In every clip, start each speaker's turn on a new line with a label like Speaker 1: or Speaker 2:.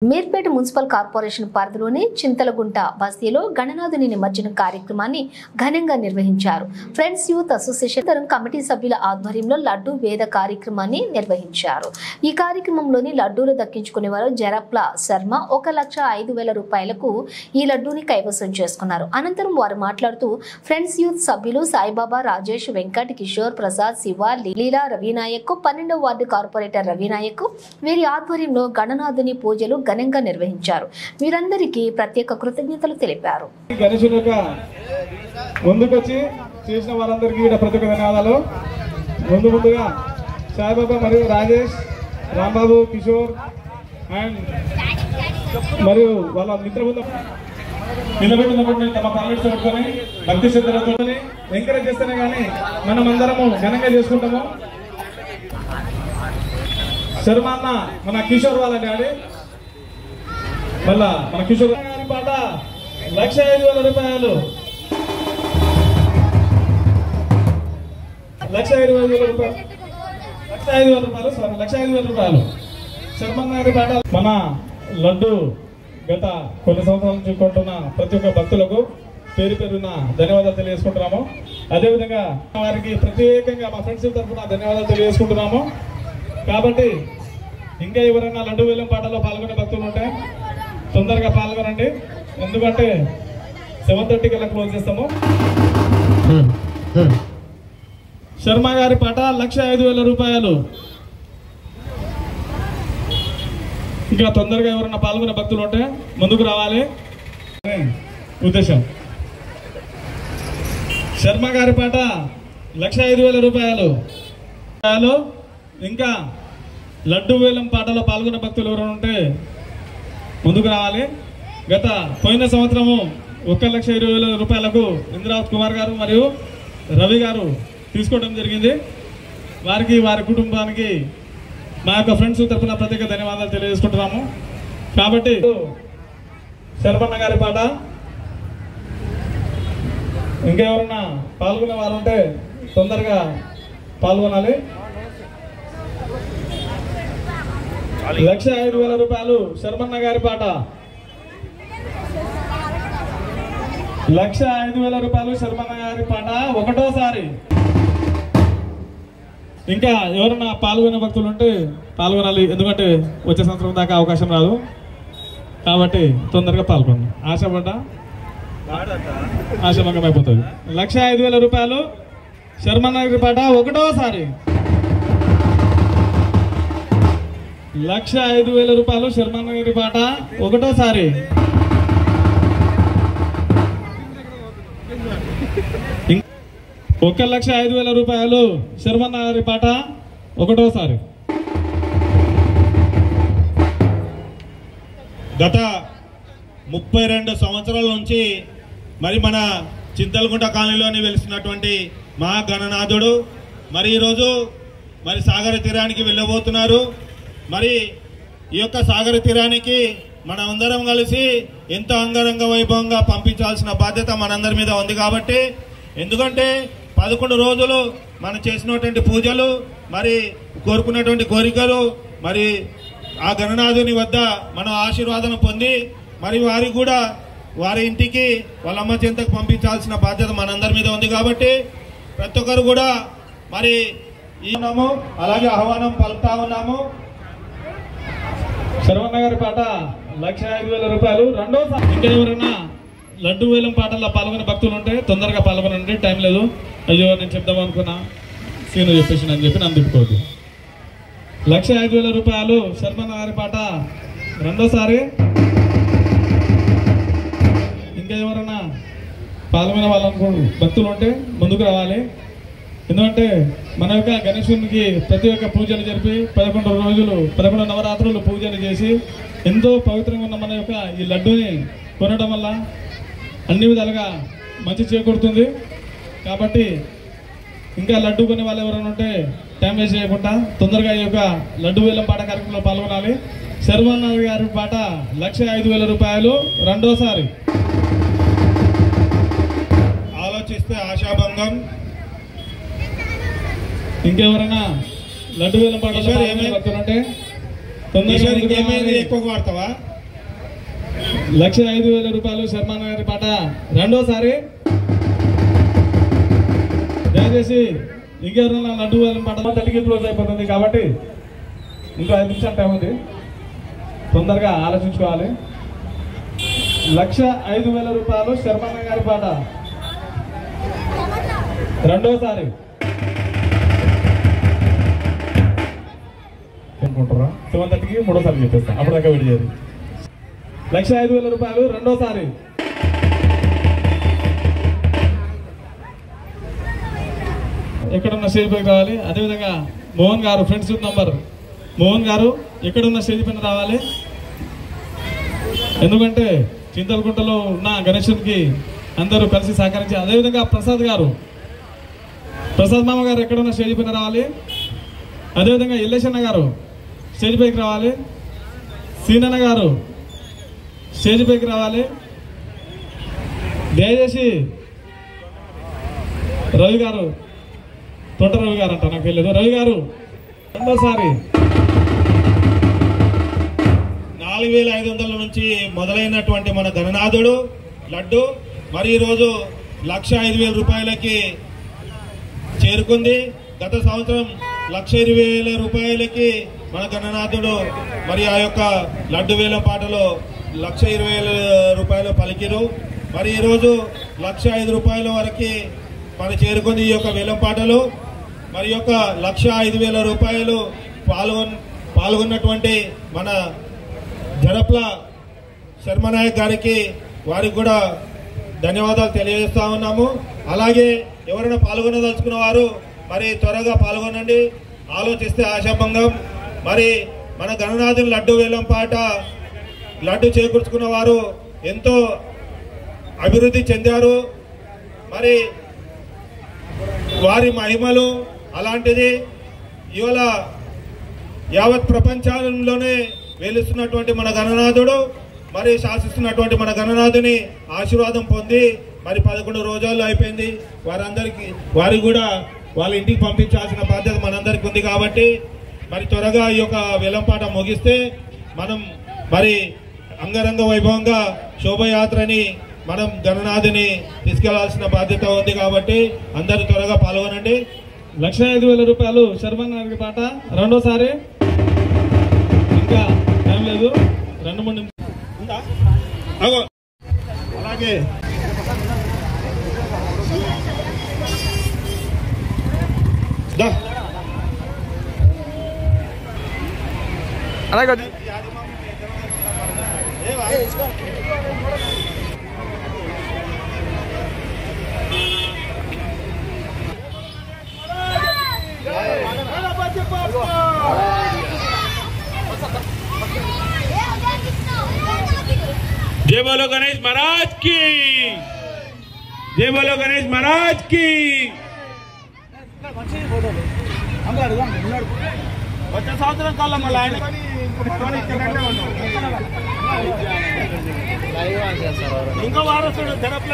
Speaker 1: Meerpet municipal corporation పరిధిలోని చింతలగుంట బస్తీలో గణనాథుని నిమజ్జనం కార్యక్రమాన్ని ఘనంగా నిర్వహించారు. ఫ్రెండ్స్ యూత్ అసోసియేషన్ కమిటీ సభ్యుల ఆధ్వర్యంలో లడ్డూ వేద కార్యక్రమాన్ని నిర్వహించారు. ఈ కార్యక్రమంలోని లడ్డూలు దక్కించుకునేవారు జరప్ల శర్మ 1,05,000 రూపాయలకు ఈ లడ్డూని కైవసం చేసుకున్నారు. అనంతరం వారు మాట్లాడుతూ ఫ్రెండ్స్ యూత్ సభ్యులు సాయిబాబా, రాజేష్, వెంకట్, కిషోర్, ప్రసాద్, శివ, లీలా, రవినాయక్, 12వ వార్డు కార్పొరేటర్ రవినాయక్ వీరి ఆధ్వర్యంలో గణనాథుని పూజలు ఘనంగా నిర్వహించారు. వీరందరికీ ప్రత్యేక కృతజ్ఞతలు తెలిపారు.
Speaker 2: ముందుకొచ్చి చేసిన వారందరికీ ప్రత్యేక ధన్యవాదాలు. ముందుగా సాయిబాబా మరియు రాజేష్, రాంబాబు, కిషోర్ అండ్ మరియు వాళ్ళ మిత్ర బృందం నిలబెట్టినప్పుడు తమ పనులు పెట్టుకొని భక్తి శ్రద్ధలతో ఎంకరేజ్ చేస్తేనే కానీ మనం అందరము ఘనంగా చేసుకుంటాము. శర్మ అన్న మన కిషోర్ వాళ్ళ డాడీ, మళ్ళా మన కిషోర్ గారి పాట 1,05,000 రూపాయలు, 1,05,000 రూపాయలు శర్మ గారి పాట. మన లడ్డు గత కొన్ని సంవత్సరాల నుంచి కొంటున్న ప్రతి ఒక్క భక్తులకు పేరు పేరున ధన్యవాదాలు తెలియజేసుకుంటున్నాము. అదేవిధంగా వారికి ప్రత్యేకంగా మా ఫ్రెండ్స్ తరఫున ధన్యవాదాలు తెలియజేసుకుంటున్నాము. కాబట్టి ఇంకా ఎవరైనా లడ్డు వేలం పాటలో పాల్గొనే భక్తులు ఉంటే తొందరగా పాల్గొనండి. ఎందుకంటే 7:30 కల్లా క్లోజ్ చేస్తాము. శర్మ గారి పాట 1,05,000 రూపాయలు. ఇంకా తొందరగా ఎవరైనా పాల్గొనే భక్తులు ఉంటే ముందుకు రావాలి ఉద్దేశం. శర్మ గారి పాట 1,05,000 రూపాయలు. ఇంకా లడ్డు వేలం పాటలో పాల్గొనే భక్తులు ఎవరైనా ఉంటే ముందుకు రావాలి. పోయిన సంవత్సరము 1,20,000 రూపాయలకు ఇంద్రావత్ కుమార్ గారు మరియు రవి గారు తీసుకోవడం జరిగింది. వారికి వారి కుటుంబానికి మా యొక్క ఫ్రెండ్స్ తరఫున ప్రత్యేక ధన్యవాదాలు తెలియజేసుకుంటున్నాము. కాబట్టి శర్మన్న గారి పాట ఇంకెవరన్నా పాల్గొనే వారు ఉంటే తొందరగా పాల్గొనాలి. 1,05,000 రూపాయలు శర్మన్న గారి పాట. 1,05,000 రూపాయలు శర్మన్న గారి పాట ఒకటోసారి. ఇంకా ఎవరన్నా పాల్గొనే భక్తులు ఉంటే పాల్గొనాలి. ఎందుకంటే వచ్చే సంవత్సరం దాకా అవకాశం రాదు. కాబట్టి తొందరగా పాల్గొండి. ఆశాభంగం అయిపోతుంది. 1,05,000 రూపాయలు శర్మన్న గారి పాట ఒకటోసారి. 1,05,000 రూపాయలు శర్మన్న గారి పాట ఒకటోసారి. ఇంకా 1,05,000 రూపాయలు శర్మన్న గారి పాట ఒకటోసారి.
Speaker 3: గత 32 సంవత్సరాల నుంచి మరి మన చింతలగుంట కాలనీలోని వెలిసినటువంటి మహాగణనాథుడు మరి ఈరోజు మరి సాగర తీరానికి వెళ్ళబోతున్నారు. మరి ఈ యొక్క సాగర తీరానికి మన అందరం కలిసి ఎంతో అంగరంగ వైభవంగా పంపించాల్సిన బాధ్యత మనందరి మీద ఉంది. కాబట్టి ఎందుకంటే 11 రోజులు మనం చేసినటువంటి పూజలు, మరి కోరుకున్నటువంటి కోరికలు, మరి ఆ గణనాథుని వద్ద మనం ఆశీర్వాదం పొంది మరి వారికి కూడా వారి ఇంటికి వాళ్ళ అమ్మ చెంతకు పంపించాల్సిన బాధ్యత మనందరి మీద ఉంది. కాబట్టి ప్రతి ఒక్కరు కూడా మరి ఉన్నాము, అలాగే ఆహ్వానం పలుకుతా ఉన్నాము.
Speaker 2: శర్మన్న గారి పాట 1,05,000 రూపాయలు రెండోసారి. ఇంకా ఎవరైనా లడ్డు వేలం పాటల్లో పాల్గొనే భక్తులు ఉంటే తొందరగా పాల్గొనండి. టైం లేదు. అయ్యో నేను చెప్దాం అనుకున్నా, సీను చెప్పేసి అని చెప్పి నన్ను తిప్పుకోవద్దు. 1,05,000 రూపాయలు శర్మన్న గారి పాట రెండోసారి. ఇంకా ఎవరైనా పాల్గొనే వాళ్ళనుకో భక్తులు ఉంటే ముందుకు రావాలి. ఎందుకంటే మన యొక్క గణేశునికి ప్రతి ఒక్క పూజలు జరిపి 11 రోజులు 11 నవరాత్రులు పూజలు చేసి ఎంతో పవిత్రంగా ఉన్న మన యొక్క ఈ లడ్డూని కొనడం వల్ల అన్ని విధాలుగా మంచి చేకూరుతుంది. కాబట్టి ఇంకా లడ్డు కొనే వాళ్ళు ఎవరైనా ఉంటే టైం వేస్ట్ చేయకుండా తొందరగా ఈ యొక్క లడ్డు వేలం పాట కార్యక్రమంలో పాల్గొనాలి. శర్మన్న గారి పాట 1,05,000 రూపాయలు రెండోసారి.
Speaker 3: ఆలోచిస్తే ఆశాభంగం.
Speaker 2: ఇంకెవరైనా లడ్డు వేలం పాటలు
Speaker 3: ఎక్కువ వాడతావా?
Speaker 2: 1,05,000 రూపాయలు శర్మన్న గారి పాట రెండోసారి. దయచేసి ఇంకెవరన్నా లడ్డు వేలం పాట 30కి క్లోజ్ అయిపోతుంది కాబట్టి ఇంకా 5 నిమిషాలు టైం ఉంది, తొందరగా ఆలోచించుకోవాలి. 1,05,000 రూపాయలు శర్మన్న గారి పాట రెండోసారి. అనుకుంటారా 7:30కి మూడోసారి చెప్పేస్తా, అప్పుడు దాకా వెయిట్ చేయాలి. 1,05,000 రూపాయలు రెండోసారి. ఎక్కడున్న స్టేజ్ పైకి రావాలి. అదేవిధంగా మోహన్ గారు ఫ్రెండ్స్ యూత్ నంబర్ మోహన్ గారు ఎక్కడున్న స్టేజ్ పైన రావాలి. ఎందుకంటే చింతలకుంటలో ఉన్న గణేశునికి అందరూ కలిసి సహకరించి. అదేవిధంగా ప్రసాద్ మామ గారు ఎక్కడున్న స్టేజ్ పైన రావాలి. అదేవిధంగా ఎల్లేశన్న గారు స్టేజ్ పైకి రావాలి. సీనన్న గారు స్టేజ్ పైకి రావాలి. దయచేసి రవి గారు, తోట రవి గారు అంట, నాకు తెలియదు, రవి గారు రెండోసారి.
Speaker 3: 4,500 నుంచి మొదలైనటువంటి మన గణనాథుడు లడ్డు మరి ఈరోజు 1,05,000 రూపాయలకి చేరుకుంది. గత సంవత్సరం 1,20,000 రూపాయలకి మన గణనాథుడు మరి ఆ యొక్క లడ్డు వేలం పాటలో 1,20,000 రూపాయలు పలికిరు. మరి ఈరోజు 1,05,000 రూపాయల వరకు మరి చేరుకుంది ఈ యొక్క వేలం పాటలో. మరి యొక్క 1,05,000 రూపాయలు పాల్గొన్నటువంటి మన జరప్ల శర్మనాయక్ గారికి వారికి కూడా ధన్యవాదాలు తెలియజేస్తా ఉన్నాము. అలాగే ఎవరైనా పాల్గొనదలుచుకున్న వారు మరి త్వరగా పాల్గొనండి. ఆలోచిస్తే ఆశాభంగం. మరి మన గణనాథుని లడ్డు వేలం పాట లడ్డు చేకూర్చుకున్న వారు ఎంతో అభివృద్ధి చెందారు. మరి వారి మహిమలు అలాంటిది. ఇవాళ యావత్ ప్రపంచంలోనే వెలుస్తున్నటువంటి మన గణనాథుడు మరి శాసిస్తున్నటువంటి మన గణనాథుని ఆశీర్వాదం పొంది మరి 11 రోజుల్లో అయిపోయింది. వారికి కూడా వాళ్ళ ఇంటికి పంపించాల్సిన బాధ్యత మనందరికి ఉంది. కాబట్టి మరి త్వరగా ఈ యొక్క వేలంపాట ముగిస్తే మనం మరి అంగరంగ వైభవంగా శోభయాత్రని మనం గణనాథుని తీసుకెళ్లాల్సిన బాధ్యత ఉంది. కాబట్టి అందరూ త్వరగా పాల్గొనండి.
Speaker 2: 1,05,000 రూపాయలు శర్మన్న గారి పాట రెండోసారి. ఇంకా టైం లేదు, 2-3 నిమిషాలు.
Speaker 3: అలాగే
Speaker 2: అలాగే
Speaker 3: जय बोलो गणेश महाराज की, जय बोलो गणेश महाराज की. వచ్చే సంవత్సరం కల్లా మళ్ళీ ఆయన ఇంకో వారసుడు జరప్ల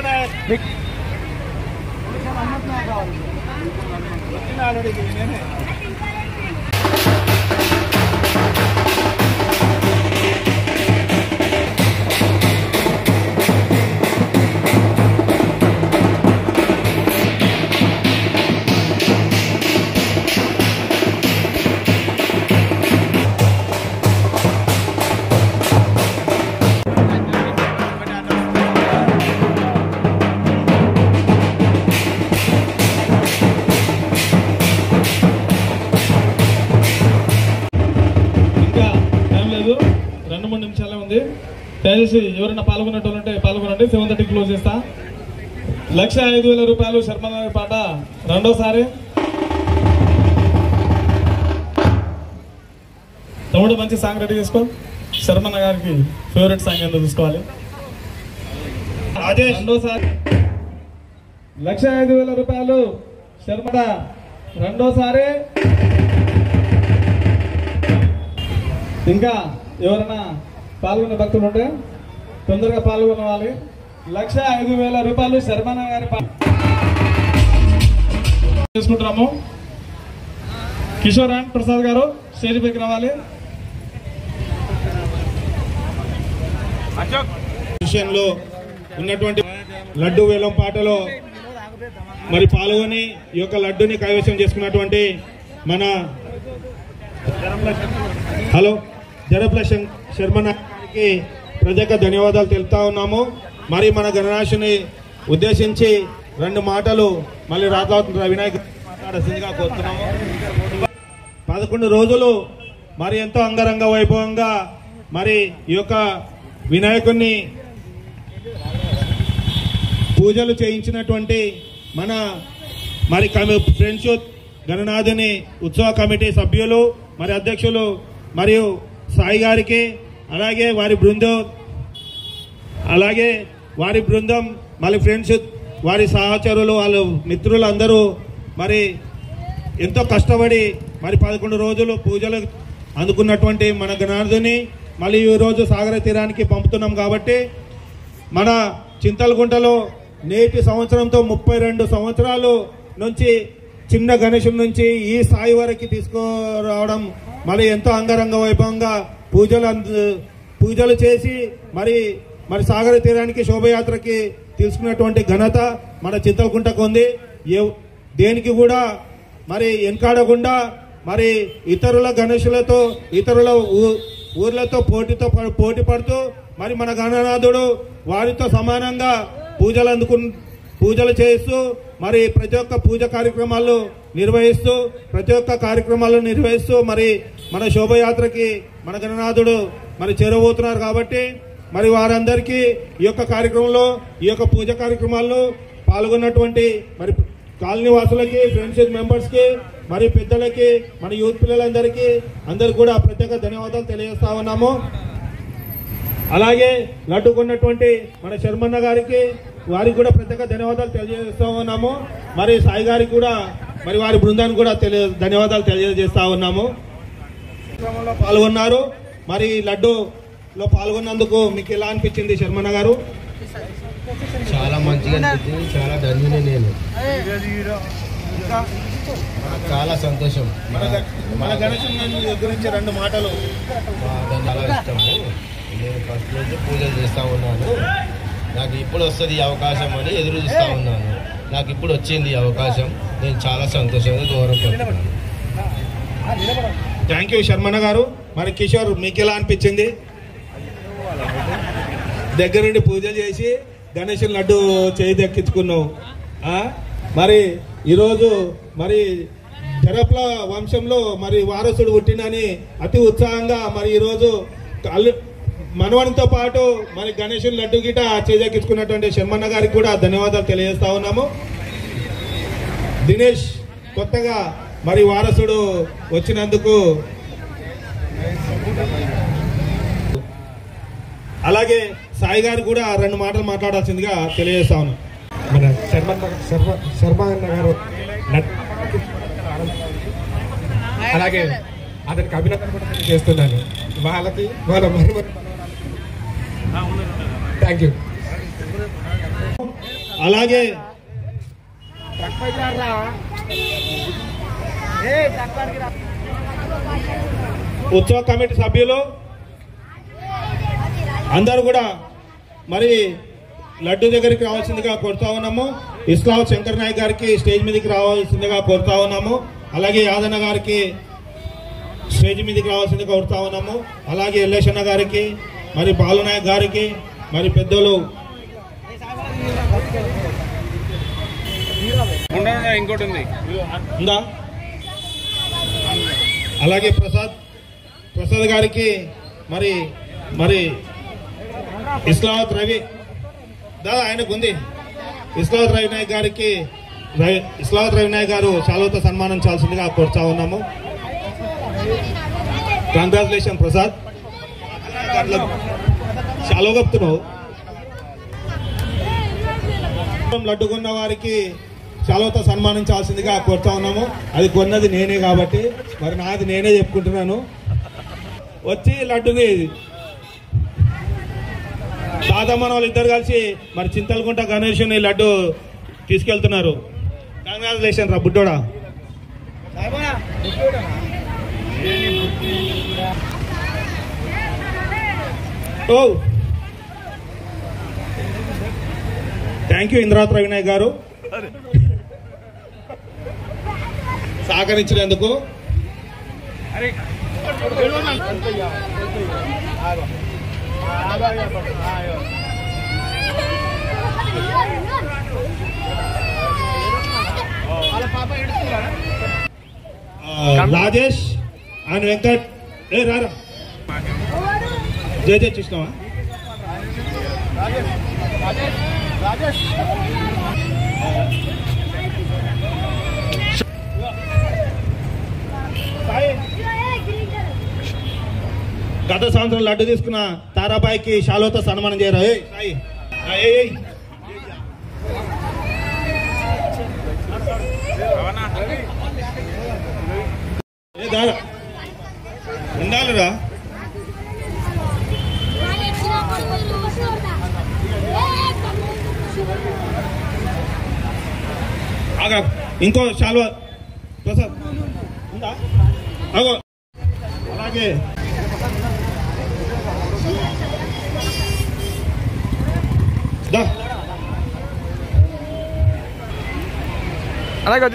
Speaker 2: దయచేసి ఎవరైనా పాల్గొనేటోళ్ళంటే పాల్గొనండి. 7:30 క్లోజ్ చేస్తా. 1,05,000 రూపాయలు శర్మన్న గారి పాట రెండోసారి. తమ్ముడు మంచి సాంగ్ రెడీ చేసుకో. శర్మన్న గారికి ఫేవరెట్ సాంగ్ ఏందో చూసుకోవాలి. రెండోసారి 1,05,000 రూపాయలు శర్మన్న రెండోసారి. ఇంకా ఎవరైనా పాల్గొనే భక్తులు ఉంటే తొందరగా పాల్గొనవాలి. 1,05,000 రూపాయలు శర్మన్న గారి చేసుకుంటున్నాము. కిషోర్ అండ్ ప్రసాద్ గారు స్టేజ్ పైకి రావాలి.
Speaker 3: విషయంలో ఉన్నటువంటి లడ్డు వేలం పాటలో మరి పాల్గొని ఈ యొక్క లడ్డుని కైవసం చేసుకున్నటువంటి మన జరప్ల శర్మ గారికి ప్రత్యేక ధన్యవాదాలు తెలుపుతా ఉన్నాము. మరి మన గణరాశిని ఉద్దేశించి 2 మాటలు మళ్ళీ రాత్రి వినాయక మాట్లాడాల్సిందిగా కోరుతున్నాము. 11 రోజులు మరి ఎంతో అంగరంగ వైభవంగా మరి ఈ యొక్క వినాయకుడిని పూజలు చేయించినటువంటి మన మరి ఫ్రెండ్స్ యూత్ గణనాథుని ఉత్సవ కమిటీ సభ్యులు మరి అధ్యక్షులు మరియు సాయి గారికి అలాగే వారి బృందం మళ్ళీ ఫ్రెండ్స్ వారి సహచరులు వాళ్ళ మిత్రులు అందరూ మరి ఎంతో కష్టపడి మరి 11 రోజులు పూజలు అందుకున్నటువంటి మన గణనాథుని మళ్ళీ ఈరోజు సాగర తీరానికి పంపుతున్నాం. కాబట్టి మన చింతలగుంటలో నేటి సంవత్సరంతో 32 సంవత్సరాలు నుంచి చిన్న గణేశుడి నుంచి ఈ స్థాయి వరకు తీసుకురావడం మళ్ళీ ఎంతో అంగరంగ వైభవంగా పూజలు చేసి మరి సాగర తీరానికి శోభయాత్రకి తీసుకున్నటువంటి ఘనత మన చింతలగుంటకు ఉంది. దేనికి కూడా మరి వెనకాడకుండా మరి ఇతరుల గణేశులతో ఇతరుల ఊర్లతో పోటీ పడుతూ మరి మన గణనాథుడు వారితో సమానంగా పూజలు చేస్తూ మరి ప్రతి ఒక్క పూజ కార్యక్రమాలు నిర్వహిస్తూ మరి మన శోభయాత్రకి మన గణనాథుడు మరి చేరబోతున్నారు. కాబట్టి మరి వారందరికీ ఈ యొక్క కార్యక్రమంలో ఈ యొక్క పూజ కార్యక్రమాల్లో పాల్గొన్నటువంటి మరి కాలనీ వాసులకి ఫ్రెండ్షిప్ మెంబర్స్ కి మరి పెద్దలకి మన యూత్ పిల్లలందరికీ అందరికి కూడా ప్రత్యేక ధన్యవాదాలు తెలియజేస్తా ఉన్నాము. అలాగే లడ్డు కొన్నటువంటి మన శర్మన్న గారికి వారికి కూడా ప్రత్యేక ధన్యవాదాలు తెలియజేస్తా ఉన్నాము. మరి సాయి గారికి కూడా మరి వారి బృందానికి కూడా ధన్యవాదాలు తెలియజేస్తా ఉన్నాము. పాల్గొన్నారు. మరి లడ్డూలో పాల్గొన్నందుకు మీకు ఎలా అనిపించింది శర్మన్న గారు?
Speaker 4: చాలా మంచిగా అనిపించింది. చాలా ధన్యుని నేను. చాలా సంతోషం.
Speaker 3: మన గణేశుని గురించి 2 మాటలు.
Speaker 4: చాలా ఇష్టము. నేను ఫస్ట్ నుంచి పూజలు చేస్తూ ఉన్నాను. నాకు ఇప్పుడు వస్తుంది ఈ అవకాశం అని ఎదురు చూస్తూ ఉన్నాను. నాకు ఇప్పుడు వచ్చింది ఈ అవకాశం. నేను చాలా సంతోషంగా గౌరవపడుతున్నాను.
Speaker 3: థ్యాంక్ యూ శర్మన్న గారు. మరి కిషోర్ మీకు ఎలా అనిపించింది? దగ్గర నుండి పూజలు చేసి గణేశుని లడ్డు చేయి దక్కించుకున్నావు. మరి ఈరోజు మరి జరప్ల వంశంలో మరి వారసుడు పుట్టినని అతి ఉత్సాహంగా మరి ఈరోజు మనవనితో పాటు మరి గణేశుని లడ్డు గిట చేజెక్కించుకున్నటువంటి శర్మన్న గారికి కూడా ధన్యవాదాలు తెలియజేస్తా ఉన్నాము. దినేష్ కొత్తగా మరి వారసుడు వచ్చినందుకు అలాగే సాయి గారు కూడా 2 మాటలు మాట్లాడాల్సిందిగా తెలియజేస్తా ఉన్నాం.
Speaker 5: మన శర్మన్న గారు అలాగే అతనికి అభినందన కూడా చేస్తున్నాను. వాళ్ళకి వాళ్ళ థ్యాంక్ యూ.
Speaker 3: అలాగే ఉత్సవ కమిటీ సభ్యులు అందరూ కూడా మరి లడ్డు దగ్గరికి రావాల్సిందిగా కోరుతా ఉన్నాము. ఇస్లాం శంకర్ నాయక్ గారికి స్టేజ్ మీదకి రావాల్సిందిగా కోరుతా ఉన్నాము. అలాగే యాదన్న గారికి స్టేజ్ మీదకి రావాల్సిందిగా కోరుతా ఉన్నాము. అలాగే ఎల్లేశన్న గారికి మరి బాలునాయక్ గారికి మరి పెద్దలు
Speaker 2: ఇంకోటి
Speaker 3: ఉందా అలాగే ప్రసాద్ గారికి మరి మరి ఇస్లావత్ రవి ఆయనకు ఉంది. ఇస్లావత్ రవి నాయక్ గారికి ఇస్లావత్ రవి నాయక్ గారు శాలువతో సన్మానించాల్సిందిగా కోరుతా ఉన్నాము. కంగ్రాచులేషన్ ప్రసాద్. శాలువ కప్పుతున్నావు. లడ్డు కొన్న వారికి శాలువతో సన్మానించాల్సిందిగా కోరుతా ఉన్నాము. అది కొన్నది నేనే కాబట్టి మరి నాది నేనే చెప్పుకుంటున్నాను. వచ్చి లడ్డుని దాదామన వాళ్ళు ఇద్దరు కలిసి మరి చింతలగుంట గణేశుని లడ్డు తీసుకెళ్తున్నారు. కంగ్రాచులేషన్ రా బుడ్డోడా. ఓ థ్యాంక్ యూ ఇంద్రావతి వినయ్ గారు సహకరించినందుకు. రాజేష్ అండ్ వెంకట్ రారా జయ చూసినావా గత సంవత్సరం లడ్డు తీసుకున్న తారాబాయికి షాలోతో సన్మానం చేయరా. ఉండాలిరా ఇంకో శాల్వా ప్రసాద్ ఉందా అలాగే
Speaker 6: అలాగే